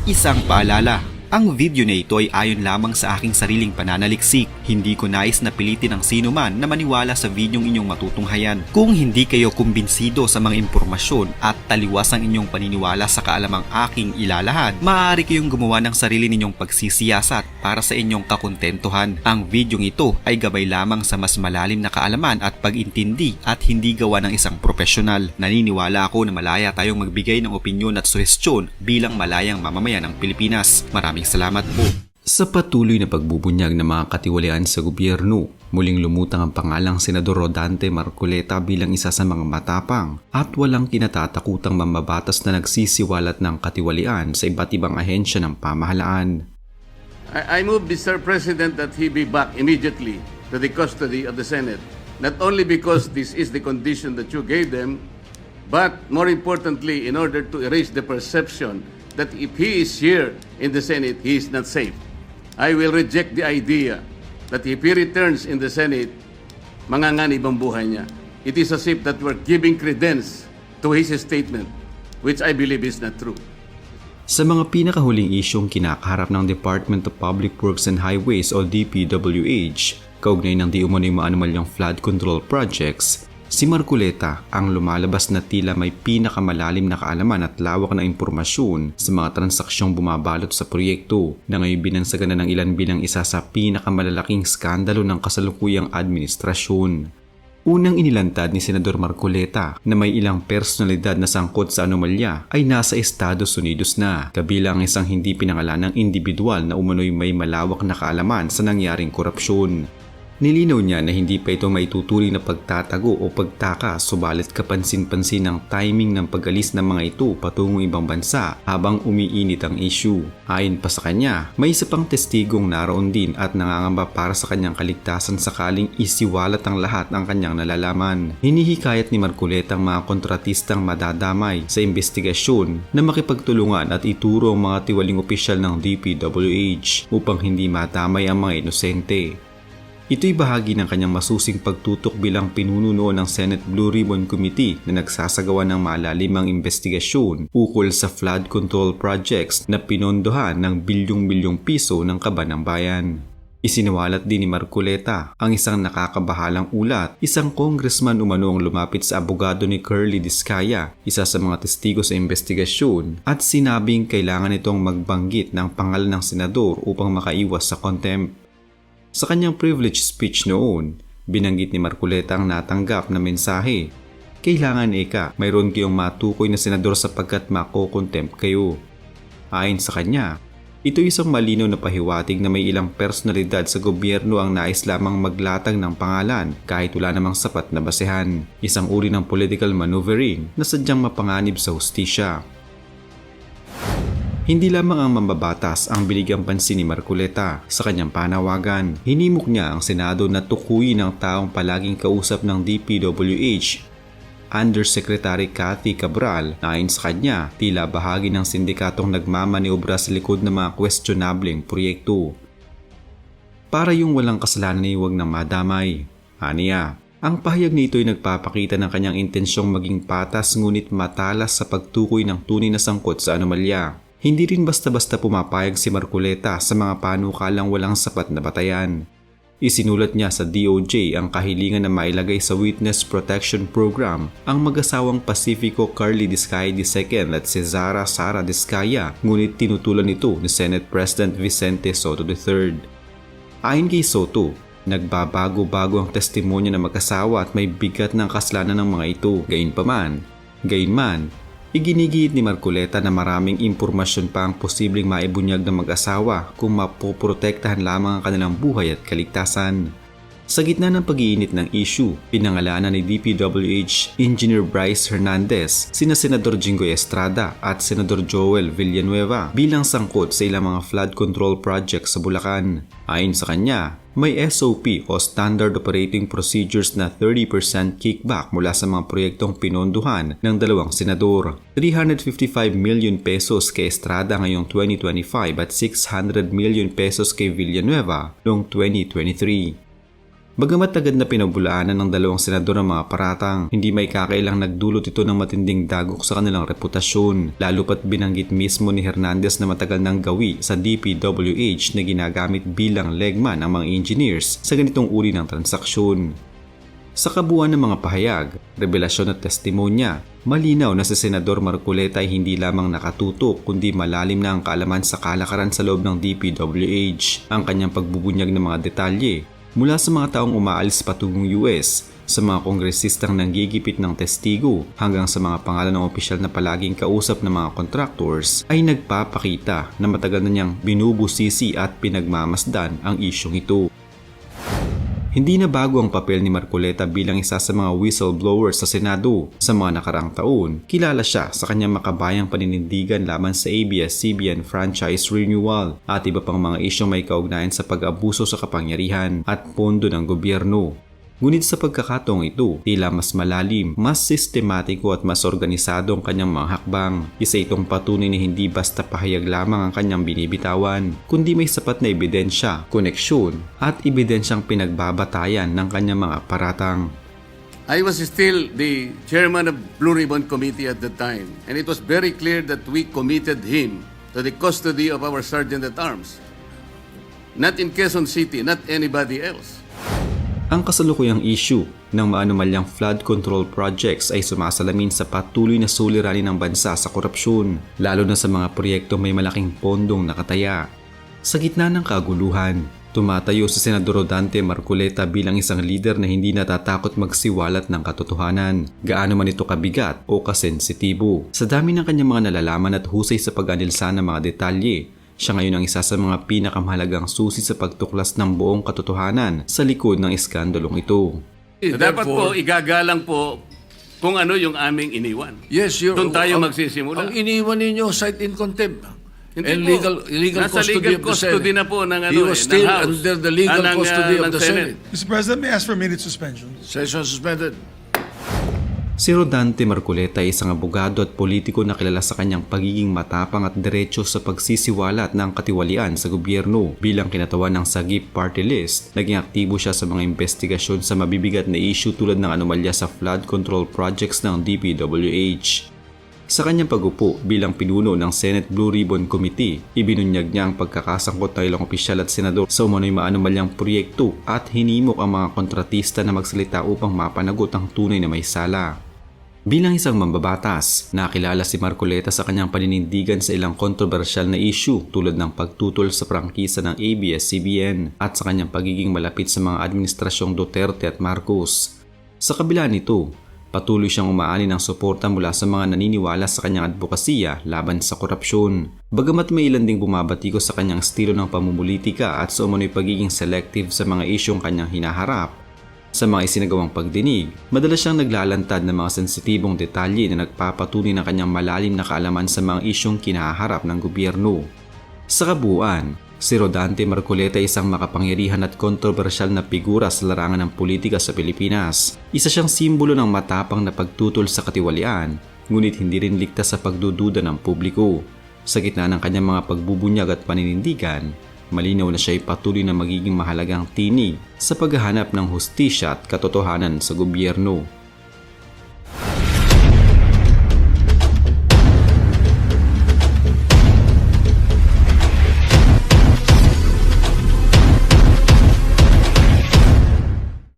Isang paalala, ang video na ito ay ayon lamang sa aking sariling pananaliksik. Hindi ko nais na pilitin ang sino man na maniwala sa videong inyong matutunghayan. Kung hindi kayo kumbinsido sa mga impormasyon at taliwas ang inyong paniniwala sa kaalamang aking ilalahad, maaari kayong gumawa ng sarili ninyong pagsisiyasat para sa inyong kakontentuhan. Ang videong ito ay gabay lamang sa mas malalim na kaalaman at pag-intindi at hindi gawa ng isang profesional. Naniniwala ako na malaya tayong magbigay ng opinyon at suhestyon bilang malayang mamamayan ng Pilipinas. Maraming salamat po. Sa patuloy na pagbubunyag ng mga katiwalian sa gobyerno, muling lumutang ang pangalang Senador Rodante Marcoleta bilang isa sa mga matapang at walang kinatatakutang mambabatas na nagsisiwalat ng katiwalian sa iba't ibang ahensya ng pamahalaan. I move, Mr. President, that he be back immediately to the custody of the Senate, not only because this is the condition that you gave them, but more importantly, in order to erase the perception that if he is here in the Senate, he is not safe. I will reject the idea that if he returns in the Senate, manganganib ang buhay niya. It is as if that we're giving credence to his statement, which I believe is not true. Sa mga pinakahuling isyong kinakaharap ng Department of Public Works and Highways o DPWH, kaugnay ng di umano'y maanumalyang flood control projects, si Marcoleta ang lumalabas na tila may pinakamalalim na kaalaman at lawak na impormasyon sa mga transaksyong bumabalot sa proyekto na ngayon binansagan na ng ilan bilang isa sa pinakamalalaking skandalo ng kasalukuyang administrasyon. Unang inilantad ni Senador Marcoleta na may ilang personalidad na sangkot sa anomalya ay nasa Estados Unidos na, kabilang isang hindi pinangalanang individual na umano'y may malawak na kaalaman sa nangyaring korupsyon. Nilinaw niya na hindi pa ito maituturing na pagtatago o pagtaka, subalit kapansin-pansin ang timing ng pag-alis ng mga ito patungong ibang bansa habang umiinit ang issue. Ayon pa sa kanya, may isa pang testigong naroon din at nangangamba para sa kanyang kaligtasan sakaling isiwalat ang lahat ng kanyang nalalaman. Hinihikayat ni Marcoleta ang mga kontratistang madadamay sa investigasyon na makipagtulungan at ituro ang mga tiwaling opisyal ng DPWH upang hindi madamay ang mga inosente. Ito'y bahagi ng kanyang masusing pagtutok bilang pinununo ng Senate Blue Ribbon Committee na nagsasagawa ng malalimang investigasyon ukol sa flood control projects na pinondohan ng bilyong-bilyong piso ng kaban ng bayan. Isiniwalat din ni Marcoleta ang isang nakakabahalang ulat, isang congressman umano ang lumapit sa abogado ni Curly Discaya, isa sa mga testigo sa investigasyon, at sinabing kailangan itong magbanggit ng pangalan ng senador upang makaiwas sa contempt. Sa kanyang privilege speech noon, binanggit ni Marcoleta ang natanggap na mensahe. Kailangan mayroon kayong matukoy na senador sapagkat makokontempt kayo. Ayon sa kanya, ito isang malinaw na pahiwatig na may ilang personalidad sa gobyerno ang nais lamang maglatag ng pangalan kahit wala namang sapat na basehan. Isang uri ng political maneuvering na sadyang mapanganib sa hustisya. Hindi lamang ang mambabatas ang binigyang pansin ni Marcoleta sa kanyang panawagan. Hinimok niya ang Senado na tukuyin ang taong palaging kausap ng DPWH, Undersecretary Cathy Cabral, na ayon sa kanya tila bahagi ng sindikatong nagmamaniobra sa likod ng mga questionableng proyekto. Para yung walang kasalanan ay huwag nang madamay. Aniya, ang pahayag nito ay nagpapakita ng kanyang intensyong maging patas ngunit matalas sa pagtukoy ng tunay na sangkot sa anomalya. Hindi rin basta-basta pumapayag si Marcoleta sa mga panukalang walang sapat na batayan. Isinulat niya sa DOJ ang kahilingan na mailagay sa Witness Protection Program ang mag-asawang Pacifico Carly Discaya II at Cesara Sara Discaya, ngunit tinutulan ito ni Senate President Vicente Soto III. Ayon kay Soto, nagbabago-bago ang testimonya ng mag-asawa at may bigat ng kasalanan ng mga ito. Gayunman, iginigiit ni Marcoleta na maraming impormasyon pa ang posibleng maibunyag ng mag-asawa kung mapoprotektahan lamang ang kanilang buhay at kaligtasan. Sa gitna ng pag-iinit ng issue, pinangalanan ni DPWH Engineer Bryce Hernandez, sina Senador Jinggoy Estrada at Senador Joel Villanueva bilang sangkot sa ilang mga flood control projects sa Bulacan. Ayon sa kanya, may SOP o Standard Operating Procedures na 30% kickback mula sa mga proyektong pinondohan ng dalawang senador. 355 million pesos kay Estrada ngayong 2025 at 600 million pesos kay Villanueva noong 2023. Bagamat agad na pinabulaanan ng dalawang senador ang mga paratang, hindi may kakailang nagdulot ito ng matinding dagok sa kanilang reputasyon, lalo pat binanggit mismo ni Hernandez na matagal nang gawi sa DPWH na ginagamit bilang legman ang mga engineers sa ganitong uri ng transaksyon. Sa kabuuan ng mga pahayag, revelasyon at testimonya, malinaw na si Senador Marcoleta ay hindi lamang nakatutok kundi malalim na ang kaalaman sa kalakaran sa loob ng DPWH. Ang kanyang pagbubunyag ng mga detalye mula sa mga taong umaalis patungong US, sa mga kongresistang nanggigipit ng testigo hanggang sa mga pangalan ng opisyal na palaging kausap ng mga contractors ay nagpapakita na matagal na niyang binubusisi at pinagmamasdan ang isyong ito. Hindi na bago ang papel ni Marcoleta bilang isa sa mga whistleblowers sa Senado. Sa mga nakaraang taon, kilala siya sa kanyang makabayang paninindigan laban sa ABS-CBN franchise renewal at iba pang mga isyong may kaugnayan sa pag-abuso sa kapangyarihan at pondo ng gobyerno. Ngunit sa pagkakataong ito, tila mas malalim, mas sistematiko at mas organisado ang kanyang mga hakbang. Isa itong patunay na hindi basta pahayag lamang ang kanyang binibitawan, kundi may sapat na ebidensya, koneksyon at ebidensyang pinagbabatayan ng kanyang mga paratang. I was still the chairman of Blue Ribbon Committee at the time, and it was very clear that we committed him to the custody of our Sergeant-at-Arms. Not in Quezon City, not anybody else. Ang kasalukuyang issue ng maanumalyang flood control projects ay sumasalamin sa patuloy na suliranin ng bansa sa korupsyon, lalo na sa mga proyektong may malaking pondong nakataya. Sa gitna ng kaguluhan, tumatayo si Senador Rodante Marcoleta bilang isang leader na hindi natatakot magsiwalat ng katotohanan, gaano man ito kabigat o kasensitibo. Sa dami ng kanyang mga nalalaman at husay sa pag-anilsa ng mga detalye, siya ngayon ang isa sa mga pinakamahalagang susi sa pagtuklas ng buong katotohanan sa likod ng iskandalong ito. Dapat po, igagalang po kung ano yung aming iniwan. Yes, Doon tayo magsisimula. Ang iniwan ninyo, cite in contempt. Hindi And po. legal Nasa custody legal of the custody Senate. na po ng, He was still ng House. under the legal ng, custody of ng the Senate. Mr. President, may I ask for immediate suspension? Session suspended. Si Rodante Marcoleta ay isang abogado at politiko na kilala sa kanyang pagiging matapang at diretso sa pagsisiwalat ng katiwalian sa gobyerno. Bilang kinatawan ng Sagip Party List, naging aktibo siya sa mga investigasyon sa mabibigat na issue tulad ng anomalya sa flood control projects ng DPWH. Sa kanyang pag-upo bilang pinuno ng Senate Blue Ribbon Committee, ibinunyag niya ang pagkakasangkot ng ilang opisyal at senador sa umano'y maanumalyang proyekto at hinimok ang mga kontratista na magsalita upang mapanagot ang tunay na may sala. Bilang isang mambabatas, nakilala si Marcoleta sa kanyang paninindigan sa ilang kontrobersyal na issue tulad ng pagtutol sa prangkisa ng ABS-CBN at sa kanyang pagiging malapit sa mga administrasyong Duterte at Marcos. Sa kabila nito, patuloy siyang umaani ng suporta mula sa mga naniniwala sa kanyang advokasya laban sa korupsyon. Bagamat may ilan ding bumabatiko sa kanyang estilo ng pamumulitika at sa umano'y pagiging selective sa mga isyong kanyang hinaharap, sa mga isinagawang pagdinig, madalas siyang naglalantad ng mga sensitibong detalye na nagpapatunay ng kanyang malalim na kaalaman sa mga isyong kinaharap ng gobyerno. Sa kabuuan, si Rodante Marcoleta ay isang makapangyarihan at kontrobersyal na figura sa larangan ng politika sa Pilipinas. Isa siyang simbolo ng matapang na pagtutol sa katiwalian, ngunit hindi rin ligtas sa pagdududa ng publiko. Sa gitna ng kanyang mga pagbubunyag at paninindigan, malinaw na siya ay patuloy na magiging mahalagang tinig sa paghahanap ng hustisya at katotohanan sa gobyerno.